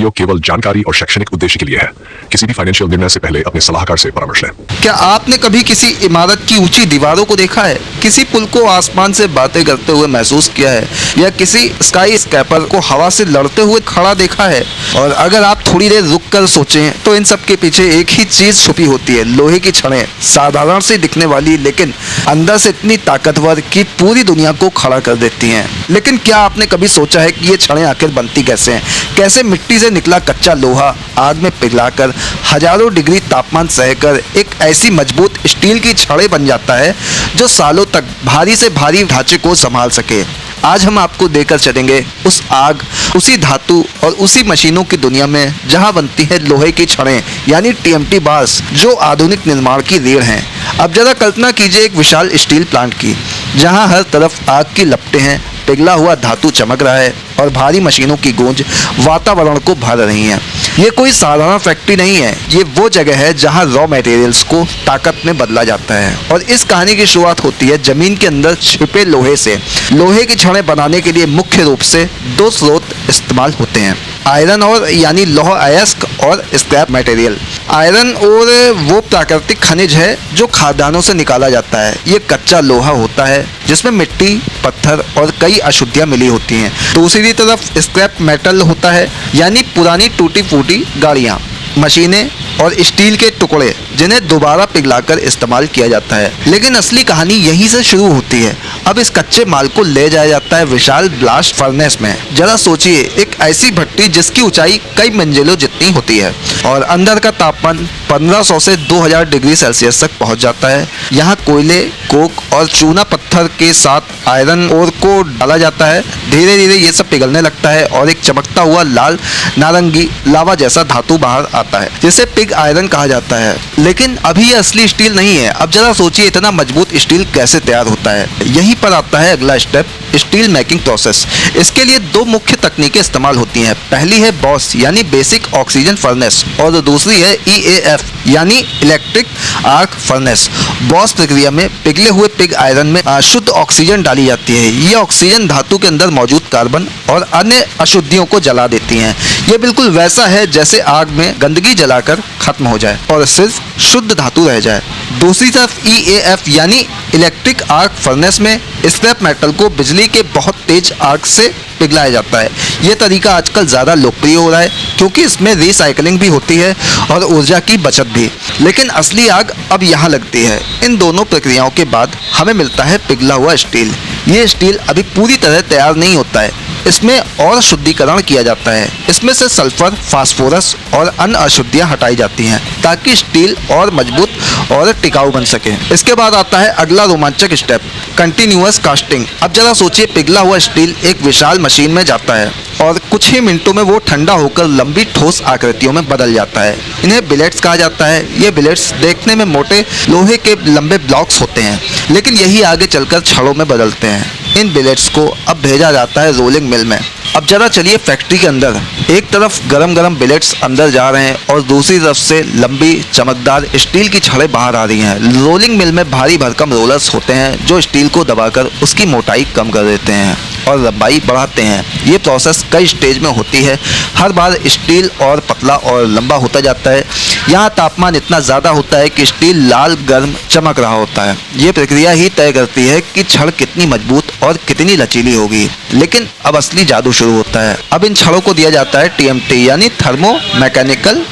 Video केवल जानकारी और शैक्षणिक उद्देश्य के लिए है। किसी भी फाइनेंशियल निर्णय से पहले अपने सलाहकार से परामर्श लें। क्या आपने कभी किसी इमारत की ऊंची दीवारों को देखा है, किसी पुल को आसमान से बातें करते हुए महसूस किया है, या किसी स्काई स्क्रैपर को हवा से लड़ते हुए खड़ा देखा है? और अगर आप थोड़ी देर रुक कर सोचें तो इन सब के पीछे एक ही चीज छुपी होती है, लोहे की छड़ें। साधारण सी दिखने वाली लेकिन अंदर से इतनी ताकतवर कि पूरी दुनिया को खड़ा कर देती हैं। लेकिन क्या आपने कभी सोचा है कि ये छड़ें आखिर बनती कैसे हैं? कैसे मिट्टी से निकला कच्चा लोहा आग में पिघलाकर हजारों डिग्री तापमान सहकर एक ऐसी मजबूत स्टील की छड़ें बन जाता है जो सालों तक भारी से भारी ढांचे को संभाल सके। आज हम आपको देकर चलेंगे उस आग, उसी धातु और उसी मशीनों की दुनिया में जहां बनती है लोहे की छड़ें यानी टीएमटी बार्स, जो आधुनिक निर्माण की रीढ़ हैं। अब जरा कल्पना कीजिए एक विशाल स्टील प्लांट की, जहां हर तरफ आग की लपटें हैं, पिघला हुआ धातु चमक रहा है और भारी मशीनों की गूंज वातावरण को भर रही है। ये कोई साधारण फैक्ट्री नहीं है, ये वो जगह है जहां रॉ मटेरियल्स को ताकत में बदला जाता है। और इस कहानी की शुरुआत होती है जमीन के अंदर छिपे लोहे से। लोहे की छड़ें बनाने के लिए मुख्य रूप से दो स्रोत इस्तेमाल होते हैं, आयरन और यानी लौह अयस्क और स्क्रैप मटेरियल। आयरन और वो प्राकृतिक खनिज है जो खादानों से निकाला जाता है। ये कच्चा लोहा होता है जिसमें मिट्टी, पत्थर और कई अशुद्धियां मिली होती हैं। दूसरी तरफ स्क्रैप मेटल होता है यानी पुरानी टूटी फूटी गाड़ियां, मशीनें और स्टील के टुकड़े जिन्हें दोबारा पिघलाकर इस्तेमाल किया जाता है। लेकिन असली कहानी यहीं से शुरू होती है। अब इस कच्चे माल को ले जाया जाता है विशाल ब्लास्ट फर्नेस में। जरा सोचिए, एक ऐसी भट्टी जिसकी ऊंचाई कई मंजिलों जितनी होती है और अंदर का तापमान 1500 से 2000 डिग्री सेल्सियस तक पहुंच जाता है। यहाँ कोयले, कोक और चूना पत्थर के साथ आयरन ओर को डाला जाता है। धीरे धीरे ये सब पिघलने लगता है और एक चमकता हुआ लाल नारंगी लावा जैसा धातु बाहर आता है जिसे पिग आयरन कहा जाता है। लेकिन अभी ये असली स्टील नहीं है। अब जरा सोचिए, इतना मजबूत स्टील कैसे तैयार होता है? यहीं पर आता है अगला स्टेप, स्टील मेकिंग प्रोसेस। इसके लिए दो मुख्य तकनीकें इस्तेमाल होती हैं। पहली है बॉस यानी बेसिक ऑक्सीजन फर्नेस और दूसरी है EAF यानी इलेक्ट्रिक आर्क फर्नेस। बॉस प्रक्रिया में पिघले हुए पिग आयरन में शुद्ध ऑक्सीजन डाली जाती है। ये ऑक्सीजन धातु के अंदर मौजूद कार्बन और अन्य अशुद्धियों को जला देती हैं। ये बिल्कुल वैसा है जैसे आग में गंदगी जलाकर खत्म हो जाए और सिर्फ शुद्ध धातु रह जाए। दूसरी तरफ EAF यानी इलेक्ट्रिक आर्क फर्नेस में स्क्रैप मेटल को बिजली के बहुत तेज आग से पिघलाया जाता है। ये तरीका आजकल ज़्यादा लोकप्रिय हो रहा है क्योंकि इसमें रिसाइकलिंग भी होती है और ऊर्जा की बचत भी। लेकिन असली आग अब यहाँ लगती है। इन दोनों प्रक्रियाओं के बाद हमें मिलता है पिघला हुआ स्टील। ये स्टील अभी पूरी तरह तैयार नहीं होता है, इसमें और शुद्धिकरण किया जाता है। इसमें से सल्फर, फास्फोरस और अन्य अशुद्धियां हटाई जाती हैं ताकि स्टील और मजबूत और टिकाऊ बन सके। इसके बाद आता है अगला रोमांचक स्टेप, कंटिन्यूअस कास्टिंग। अब जरा सोचिए, पिघला हुआ स्टील एक विशाल मशीन में जाता है और कुछ ही मिनटों में वो ठंडा होकर लंबी ठोस आकृतियों में बदल जाता है। इन्हें बिलेट्स कहा जाता है। ये बिलेट्स देखने में मोटे लोहे के लंबे ब्लॉक्स होते हैं, लेकिन यही आगे चलकर छड़ों में बदलते हैं। इन बिलेट्स को अब भेजा जाता है रोलिंग मिल में। अब जरा चलिए फैक्ट्री के अंदर। एक तरफ गरम गरम बिलेट्स अंदर जा रहे हैं और दूसरी तरफ से लंबी चमकदार स्टील की छड़ें बाहर आ रही हैं। रोलिंग मिल में भारी भरकम रोलर्स होते हैं जो स्टील को दबाकर उसकी मोटाई कम कर देते हैं और लंबाई बढ़ाते हैं। ये प्रोसेस कई स्टेज में होती है। हर बार स्टील और पतला और लंबा होता जाता है। यहाँ तापमान इतना ज़्यादा होता है कि स्टील लाल गर्म चमक रहा होता है। ये प्रक्रिया ही तय करती है कि छड़ कितनी मजबूत और कितनी लचीली होगी। लेकिन अब असली जादू शुरू होता है। अब इन छड़ों को दिया जाता है TMT यानी थर्मो मैकेनिकल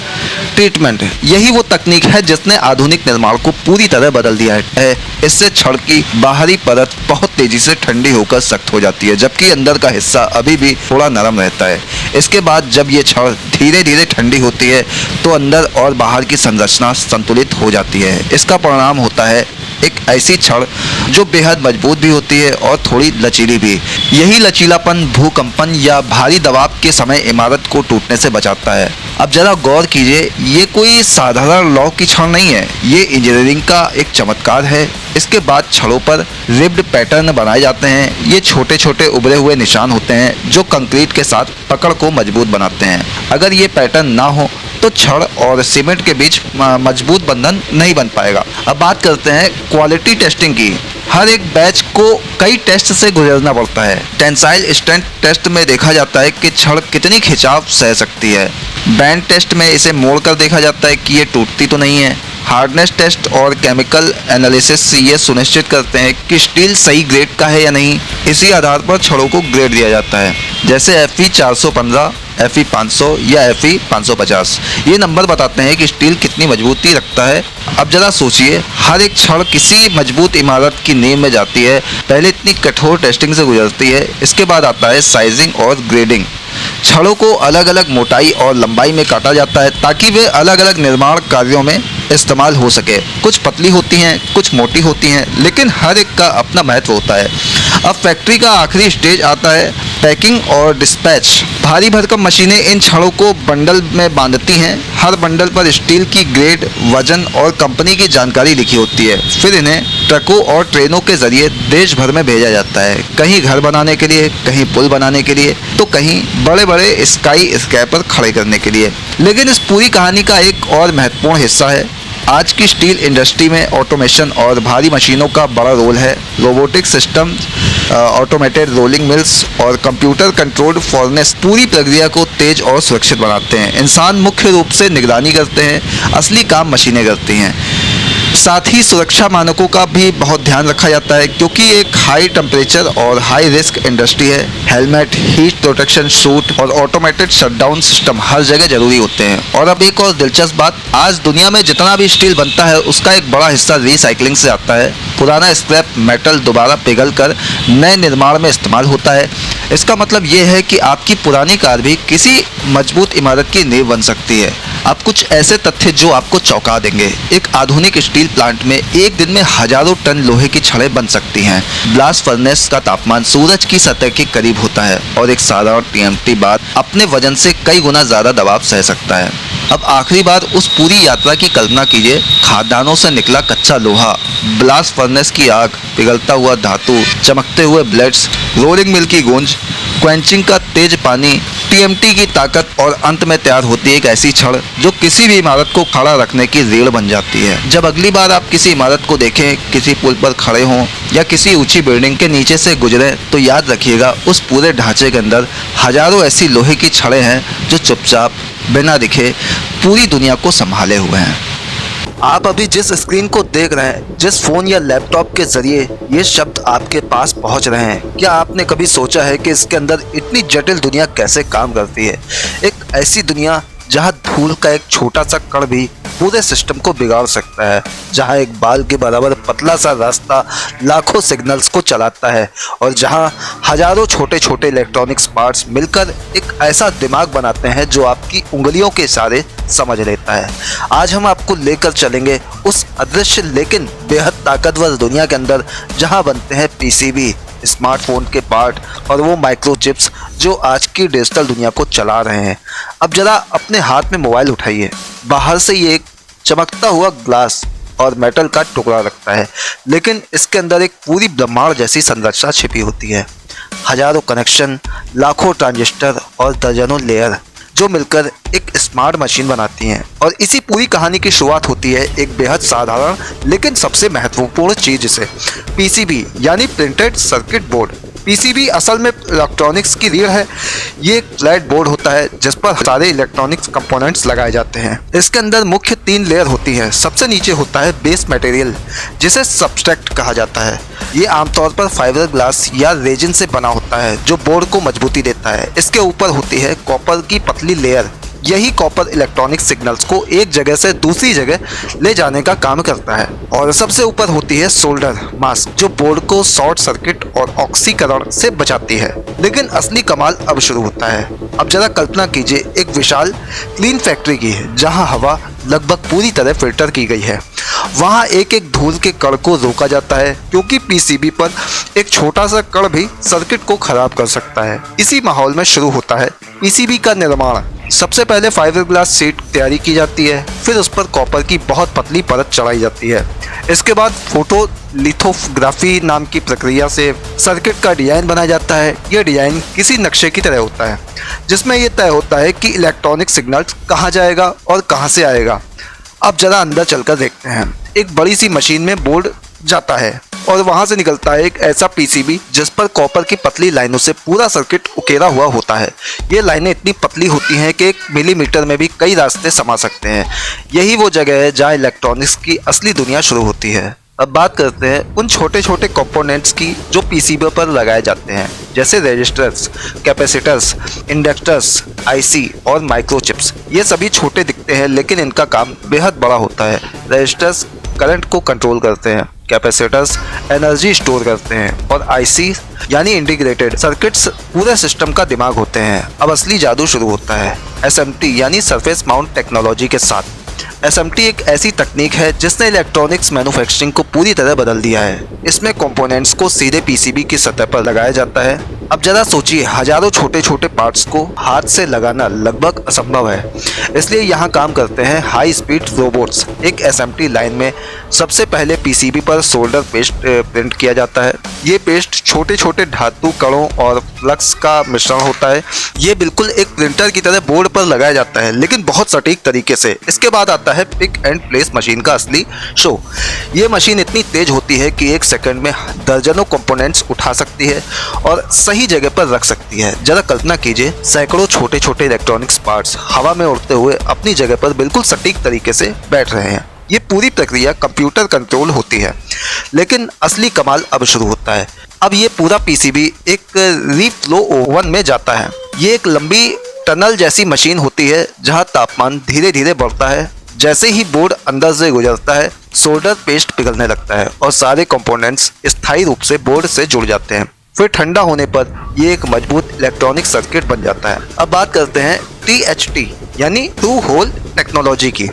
ट्रीटमेंट। यही वो तकनीक है जिसने आधुनिक निर्माण को पूरी तरह बदल दिया है। इससे छड़ की बाहरी परत बहुत तेजी से ठंडी होकर सख्त हो जाती है, जबकि अंदर का हिस्सा अभी भी थोड़ा नरम रहता है। इसके बाद जब ये छड़ धीरे धीरे ठंडी होती है तो अंदर और बाहर की संरचना संतुलित हो जाती है। इसका परिणाम होता है एक ऐसी छड़ जो बेहद मजबूत भी होती है और थोड़ी लचीली भी। यही लचीलापन भूकंपन या भारी दबाव के समय इमारत को टूटने से बचाता है। अब जरा गौर कीजिए, ये कोई साधारण लौह की छड़ नहीं है, ये इंजीनियरिंग का एक चमत्कार है। इसके बाद छड़ों पर रिब्ड पैटर्न बनाए जाते हैं। ये छोटे छोटे उभरे हुए निशान होते हैं जो कंक्रीट के साथ पकड़ को मजबूत बनाते हैं। अगर ये पैटर्न ना हो तो छड़ और सीमेंट के बीच मजबूत बंधन नहीं बन पाएगा। अब बात करते हैं क्वालिटी टेस्टिंग की। हर एक बैच को कई टेस्ट से गुजरना पड़ता है। टेंसाइल स्ट्रेंथ टेस्ट में देखा जाता है कि छड़ कितनी खिंचाव सह सकती है। बैंड टेस्ट में इसे मोड़कर देखा जाता है कि ये टूटती तो नहीं है। हार्डनेस टेस्ट और केमिकल एनालिसिस ये सुनिश्चित करते हैं कि स्टील सही ग्रेड का है या नहीं। इसी आधार पर छड़ों को ग्रेड दिया जाता है, जैसे Fe 415, Fe 500 या Fe 550। ये नंबर बताते हैं कि स्टील कितनी मजबूती रखता है। अब जरा सोचिए, हर एक छड़ किसी मजबूत इमारत की नींव में जाती है, पहले इतनी कठोर टेस्टिंग से गुजरती है, इसके बाद आता है साइजिंग और ग्रेडिंग। छड़ों को अलग अलग मोटाई और लंबाई में काटा जाता है ताकि वे अलग अलग निर्माण कार्यों में इस्तेमाल हो सके। कुछ पतली होती हैं, कुछ मोटी होती हैं, लेकिन हर एक का अपना महत्व होता है। अब फैक्ट्री का आखिरी स्टेज आता है, पैकिंग और डिस्पैच। भारी भरकम मशीनें इन छड़ों को बंडल में बांधती हैं। हर बंडल पर स्टील की ग्रेड, वजन और कंपनी की जानकारी लिखी होती है। फिर इन्हें ट्रकों और ट्रेनों के जरिए देश भर में भेजा जाता है, कहीं घर बनाने के लिए, कहीं पुल बनाने के लिए, तो कहीं बड़े बड़े स्काई स्क्रैपर खड़े करने के लिए। लेकिन इस पूरी कहानी का एक और महत्वपूर्ण हिस्सा है। आज की स्टील इंडस्ट्री में ऑटोमेशन और भारी मशीनों का बड़ा रोल है। Robotic system, automated rolling mills और कंप्यूटर कंट्रोल्ड फर्नेस पूरी प्रक्रिया को तेज और सुरक्षित बनाते हैं। इंसान मुख्य रूप से निगरानी करते हैं, असली काम मशीनें करती हैं। साथ ही सुरक्षा मानकों का भी बहुत ध्यान रखा जाता है, क्योंकि एक हाई टेम्परेचर और हाई रिस्क इंडस्ट्री है। हेलमेट, हीट प्रोटेक्शन सूट और ऑटोमेटेड शटडाउन सिस्टम हर जगह जरूरी होते हैं। और अब एक और दिलचस्प बात, आज दुनिया में जितना भी स्टील बनता है उसका एक बड़ा हिस्सा रिसाइकलिंग से आता है। पुराना स्क्रैप मेटल दोबारा पिघल कर नए निर्माण में इस्तेमाल होता है। इसका मतलब ये है कि आपकी पुरानी कार भी किसी मजबूत इमारत की नींव बन सकती है। अब कुछ ऐसे तथ्य जो आपको चौंका देंगे। एक आधुनिक स्टील प्लांट में एक दिन में हजारों टन लोहे की छड़ें बन सकती हैं। ब्लास्ट फर्नेस का तापमान सूरज की सतह के करीब होता है और एक साधारण TMT बार अपने वजन से कई गुना ज्यादा दबाव सह सकता है। अब आखिरी बार उस पूरी यात्रा की कल्पना कीजिए। खादानों से निकला कच्चा लोहा, ब्लास्ट फर्नेस की आग, पिघलता हुआ धातु, चमकते हुए ब्लेड्स, रोलिंग मिल की गूंज, क्वेंचिंग का तेज पानी, TMT की ताकत और अंत में तैयार होती है एक ऐसी छड़ जो किसी भी इमारत को खड़ा रखने की रीढ़ बन जाती है। जब अगली बार आप किसी इमारत को देखें, किसी पुल पर खड़े हों या किसी ऊंची बिल्डिंग के नीचे से गुजरें, तो याद रखिएगा उस पूरे ढांचे के अंदर हजारों ऐसी लोहे की छड़ें हैं जो चुपचाप बिना दिखे पूरी दुनिया को संभाले हुए हैं। आप अभी जिस स्क्रीन को देख रहे हैं, जिस फोन या लैपटॉप के जरिए ये शब्द आपके पास पहुंच रहे हैं, क्या आपने कभी सोचा है कि इसके अंदर इतनी जटिल दुनिया कैसे काम करती है? एक ऐसी दुनिया जहां धूल का एक छोटा सा कण भी पूरे सिस्टम को बिगाड़ सकता है, जहां एक बाल के बराबर पतला सा रास्ता लाखों सिग्नल्स को चलाता है और जहां हजारों छोटे छोटे इलेक्ट्रॉनिक्स पार्ट्स मिलकर एक ऐसा दिमाग बनाते हैं जो आपकी उंगलियों के इशारे समझ लेता है। आज हम आपको लेकर चलेंगे उस अदृश्य लेकिन बेहद ताकतवर दुनिया के अंदर जहां बनते हैं PCB, स्मार्टफोन के पार्ट और वो माइक्रोचिप्स जो आज की डिजिटल दुनिया को चला रहे हैं। अब जरा अपने हाथ में मोबाइल उठाइए। बाहर से ये एक चमकता हुआ ग्लास और मेटल का टुकड़ा रखता है, लेकिन इसके अंदर एक पूरी ब्रह्मांड जैसी संरचना छिपी होती है। हजारों कनेक्शन, लाखों ट्रांजिस्टर और दर्जनों लेयर जो मिलकर एक स्मार्ट मशीन बनाती हैं। और इसी पूरी कहानी की शुरुआत होती है एक बेहद साधारण लेकिन सबसे महत्वपूर्ण चीज से, PCB यानी प्रिंटेड सर्किट बोर्ड। PCB असल में इलेक्ट्रॉनिक्स की रीढ़ है। ये एक फ्लैट बोर्ड होता है जिस पर सारे इलेक्ट्रॉनिक्स कंपोनेंट्स लगाए जाते हैं। इसके अंदर मुख्य 3 लेयर होती हैं। सबसे नीचे होता है बेस मटेरियल, जिसे सब्सट्रैक्ट कहा जाता है। ये आमतौर पर फाइबर ग्लास या रेजिन से बना होता है जो बोर्ड को मजबूती देता है। इसके ऊपर होती है कॉपर की पतली लेयर। यही कॉपर इलेक्ट्रॉनिक सिग्नल्स को एक जगह से दूसरी जगह ले जाने का काम करता है। और सबसे ऊपर होती है सोल्डर मास्क, जो बोर्ड को शॉर्ट सर्किट और ऑक्सीकरण से बचाती है। लेकिन असली कमाल अब शुरू होता है। अब जरा कल्पना कीजिए एक विशाल क्लीन फैक्ट्री की, जहां हवा लगभग पूरी तरह फिल्टर की गई है। वहां एक एक धूल के कण को रोका जाता है, क्योंकि PCB पर एक छोटा सा कण भी सर्किट को खराब कर सकता है। इसी माहौल में शुरू होता है PCB का निर्माण। सबसे पहले फाइबर ग्लास शीट तैयारी की जाती है, फिर उस पर कॉपर की बहुत पतली परत चढ़ाई जाती है। इसके बाद फोटोलिथोग्राफी नाम की प्रक्रिया से सर्किट का डिजाइन बनाया जाता है। यह डिजाइन किसी नक्शे की तरह होता है, जिसमें यह तय होता है कि इलेक्ट्रॉनिक सिग्नल कहाँ जाएगा और कहाँ से आएगा। अब जरा अंदर चलकर देखते हैं। एक बड़ी सी मशीन में बोर्ड जाता है और वहां से निकलता है एक ऐसा पीसीबी जिस पर कॉपर की पतली लाइनों से पूरा सर्किट उकेरा हुआ होता है। ये लाइनें इतनी पतली होती हैं कि 1 मिलीमीटर में भी कई रास्ते समा सकते हैं। यही वो जगह है जहां इलेक्ट्रॉनिक्स की असली दुनिया शुरू होती है। अब बात करते हैं उन छोटे छोटे कंपोनेंट्स की जो पीसीबी पर लगाए जाते हैं, जैसे रजिस्टर्स, कैपेसिटर्स, इंडक्टर्स, आईसी और माइक्रोचिप्स। ये सभी छोटे दिखते हैं लेकिन इनका काम बेहद बड़ा होता है। रजिस्टर्स करंट को कंट्रोल करते हैं, कैपेसिटर्स एनर्जी स्टोर करते हैं और आईसी यानी इंटीग्रेटेड सर्किट्स पूरे सिस्टम का दिमाग होते हैं। अब असली जादू शुरू होता है एसएमटी यानी सरफेस माउंट टेक्नोलॉजी के साथ। एसएमटी एक ऐसी तकनीक है जिसने इलेक्ट्रॉनिक्स मैन्युफैक्चरिंग को पूरी तरह बदल दिया है। इसमें कंपोनेंट्स को सीधे पीसीबी की सतह पर लगाया जाता है। अब जरा सोचिए, हजारों छोटे छोटे पार्ट्स को हाथ से लगाना लगभग असंभव है। इसलिए यहाँ काम करते हैं हाई स्पीड रोबोट्स। एक एसएमटी लाइन में सबसे पहले पीसीबी पर सोल्डर पेस्ट प्रिंट किया जाता है। ये पेस्ट छोटे छोटे धातु कणों और फ्लक्स का मिश्रण होता है। ये बिल्कुल एक प्रिंटर की तरह बोर्ड पर लगाया जाता है, लेकिन बहुत सटीक तरीके से। इसके बाद आता है पिक एंड प्लेस मशीन का असली शो। ये मशीन इतनी तेज होती है कि 1 सेकंड में दर्जनों कंपोनेंट्स उठा सकती है और सही जगह पर रख सकती है। जरा कल्पना कीजिए, सैकड़ों छोटे छोटे इलेक्ट्रॉनिक्स पार्ट्स हवा में उड़ते हुए अपनी जगह पर बिल्कुल सटीक तरीके से बैठ रहे हैं। ये पूरी प्रक्रिया कंप्यूटर कंट्रोल होती है। लेकिन असली कमाल अब शुरू होता है। अब ये पूरा पीसीबी एक रीफ्लो ओवन में जाता है। ये एक लंबी टनल जैसी मशीन होती है जहां तापमान धीरे धीरे बढ़ता है। जैसे ही बोर्ड अंदर से गुजरता है, सोल्डर पेस्ट पिघलने लगता है और सारे कंपोनेंट्स स्थायी रूप से बोर्ड से जुड़ जाते हैं। फिर ठंडा होने पर ये एक मजबूत इलेक्ट्रॉनिक सर्किट बन जाता है। अब बात करते हैं THT यानी टू होल टेक्नोलॉजी की।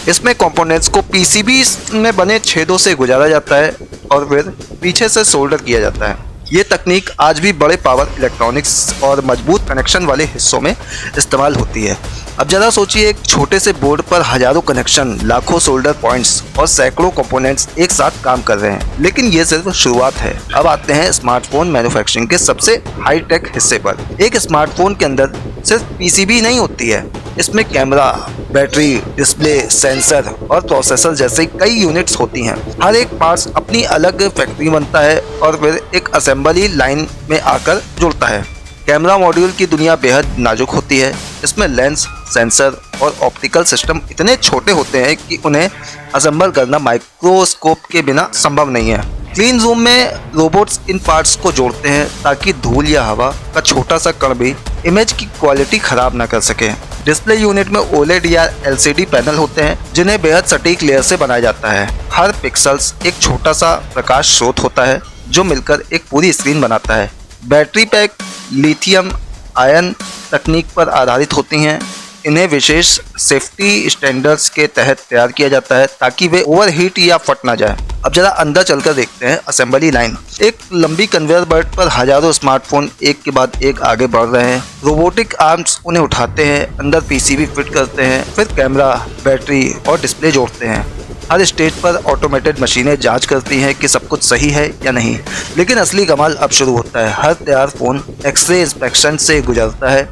इसमें कंपोनेंट्स को पीसीबी में बने छेदों से गुजारा जाता है और फिर पीछे से सोल्डर किया जाता है। ये तकनीक आज भी बड़े पावर इलेक्ट्रॉनिक्स और मजबूत कनेक्शन वाले हिस्सों में इस्तेमाल होती है। अब ज़रा सोचिए, एक छोटे से बोर्ड पर हजारों कनेक्शन, लाखों सोल्डर पॉइंट्स और सैकड़ों कंपोनेंट्स एक साथ काम कर रहे हैं। लेकिन ये सिर्फ शुरुआत है। अब आते हैं स्मार्टफोन मैन्युफैक्चरिंग के सबसे हाईटेक हिस्से पर। एक स्मार्टफोन के अंदर सिर्फ पीसीबी नहीं होती है, इसमें कैमरा, बैटरी, डिस्प्ले, सेंसर और प्रोसेसर जैसे कई यूनिट्स होती हैं। हर एक पार्ट्स अपनी अलग फैक्ट्री बनता है और फिर एक असेंबली लाइन में आकर जुड़ता है। कैमरा मॉड्यूल की दुनिया बेहद नाजुक होती है। इसमें लेंस, सेंसर और ऑप्टिकल सिस्टम इतने छोटे होते हैं कि उन्हें असेंबल करना माइक्रोस्कोप के बिना संभव नहीं है। क्लीन रूम में रोबोट्स इन पार्ट्स को जोड़ते हैं ताकि धूल या हवा का छोटा सा कण भी इमेज की क्वालिटी खराब न कर सके। डिस्प्ले यूनिट में ओलेड या LCD पैनल होते हैं जिन्हें बेहद सटीक लेयर से बनाया जाता है। हर पिक्सल्स एक छोटा सा प्रकाश स्रोत होता है जो मिलकर एक पूरी स्क्रीन बनाता है। बैटरी पैक लिथियम आयन तकनीक पर आधारित होती हैं। इन्हें विशेष सेफ्टी स्टैंडर्ड्स के तहत तैयार किया जाता है ताकि वे ओवरहीट या फट ना जाए। अब जरा अंदर चलकर देखते हैं असेंबली लाइन। एक लंबी कन्वेयर बेल्ट पर हजारों स्मार्टफोन एक के बाद एक आगे बढ़ रहे हैं। रोबोटिक आर्म्स उन्हें उठाते हैं, अंदर पीसीबी फिट करते हैं, फिर कैमरा, बैटरी और डिस्प्ले जोड़ते हैं। हर स्टेज पर ऑटोमेटेड मशीनें जांच करती हैं कि सब कुछ सही है या नहीं। लेकिन असली कमाल अब शुरू होता है। हर तैयार फोन एक्सरे इंस्पेक्शन से गुजरता है।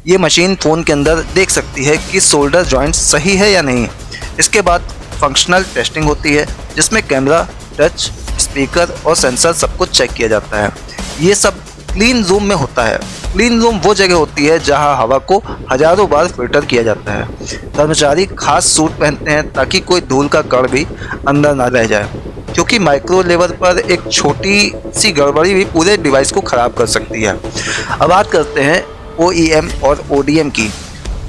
ये मशीन फ़ोन के अंदर देख सकती है कि सोल्डर जॉइंट सही है या नहीं। इसके बाद फंक्शनल टेस्टिंग होती है जिसमें कैमरा, टच, स्पीकर और सेंसर सब कुछ चेक किया जाता है। ये सब क्लीन रूम में होता है। क्लीन रूम वो जगह होती है जहां हवा को हजारों बार फिल्टर किया जाता है। कर्मचारी खास सूट पहनते हैं ताकि कोई धूल का कण भी अंदर ना रह जाए, क्योंकि माइक्रो लेवल पर एक छोटी सी गड़बड़ी भी पूरे डिवाइस को ख़राब कर सकती है। अब बात करते हैं OEM और ODM की।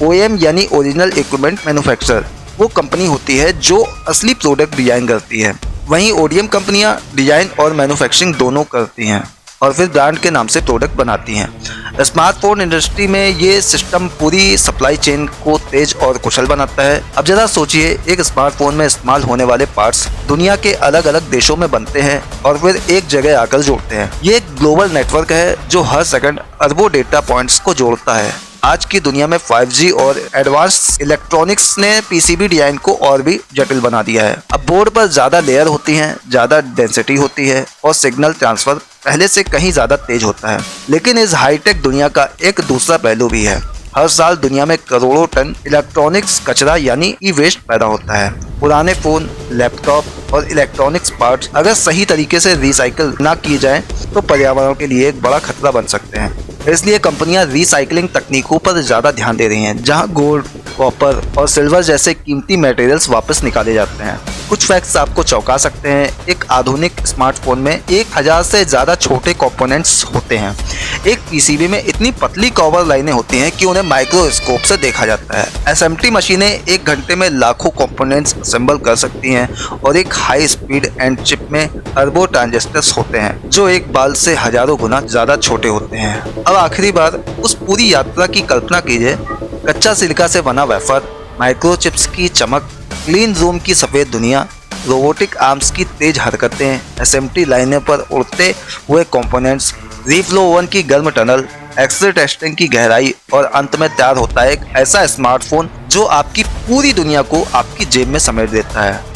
OEM यानी ओरिजिनल इक्विपमेंट मैन्युफैक्चरर वो कंपनी होती है जो असली प्रोडक्ट डिजाइन करती है। वहीं ODM कंपनियां डिजाइन और मैन्युफैक्चरिंग दोनों करती हैं और फिर ब्रांड के नाम से प्रोडक्ट बनाती हैं। स्मार्टफोन इंडस्ट्री में ये सिस्टम पूरी सप्लाई चेन को तेज और कुशल बनाता है। अब जरा सोचिए, एक स्मार्टफोन में इस्तेमाल होने वाले पार्ट्स दुनिया के अलग अलग देशों में बनते हैं और फिर एक जगह आकर जोड़ते हैं। ये एक ग्लोबल नेटवर्क है जो हर सेकंड अरबों डेटा पॉइंट्स को जोड़ता है। आज की दुनिया में 5G और एडवांस इलेक्ट्रॉनिक्स ने पीसीबी डिजाइन को और भी जटिल बना दिया है। अब बोर्ड पर ज़्यादा लेयर होती हैं, ज़्यादा डेंसिटी होती है और सिग्नल ट्रांसफर पहले से कहीं ज़्यादा तेज होता है। लेकिन इस हाईटेक दुनिया का एक दूसरा पहलू भी है। हर साल दुनिया में करोड़ों टन इलेक्ट्रॉनिक्स कचरा यानी ई वेस्ट पैदा होता है। पुराने फोन, लैपटॉप और इलेक्ट्रॉनिक्स पार्ट्स अगर सही तरीके से रिसाइकिल ना किए जाएं तो पर्यावरण के लिए एक बड़ा खतरा बन सकते हैं। इसलिए कंपनियां रिसाइकलिंग तकनीकों पर ज्यादा ध्यान दे रही हैं, जहां गोल्ड, कॉपर और सिल्वर जैसे कीमती मटेरियल्स वापस निकाले जाते हैं। कुछ फैक्ट्स आपको चौंका सकते हैं। एक आधुनिक स्मार्टफोन में 1000 से ज्यादा छोटे कंपोनेंट्स होते हैं। एक पीसीबी में इतनी पतली कवर लाइनें होती हैं कि उन्हें माइक्रोस्कोप से देखा जाता है। एसएमटी मशीनें 1 घंटे में लाखों कंपोनेंट्स असेंबल कर सकती हैं और एक हाई स्पीड एंड चिप में अरबों ट्रांजिस्टर्स होते हैं जो एक बाल से हजारों गुना ज्यादा छोटे होते हैं। अब आखिरी बार उस पूरी यात्रा की कल्पना कीजिए। कच्चा सिलिका से बना वेफर, माइक्रोचिप्स की चमक, क्लीन रूम की सफेद दुनिया, रोबोटिक आर्म्स की तेज हरकतें, एसएमटी लाइनों पर उड़ते हुए कंपोनेंट्स, रीफ्लो ओवन की गर्म टनल, एक्सरे टेस्टिंग की गहराई और अंत में तैयार होता है एक ऐसा स्मार्टफोन जो आपकी पूरी दुनिया को आपकी जेब में समेट देता है।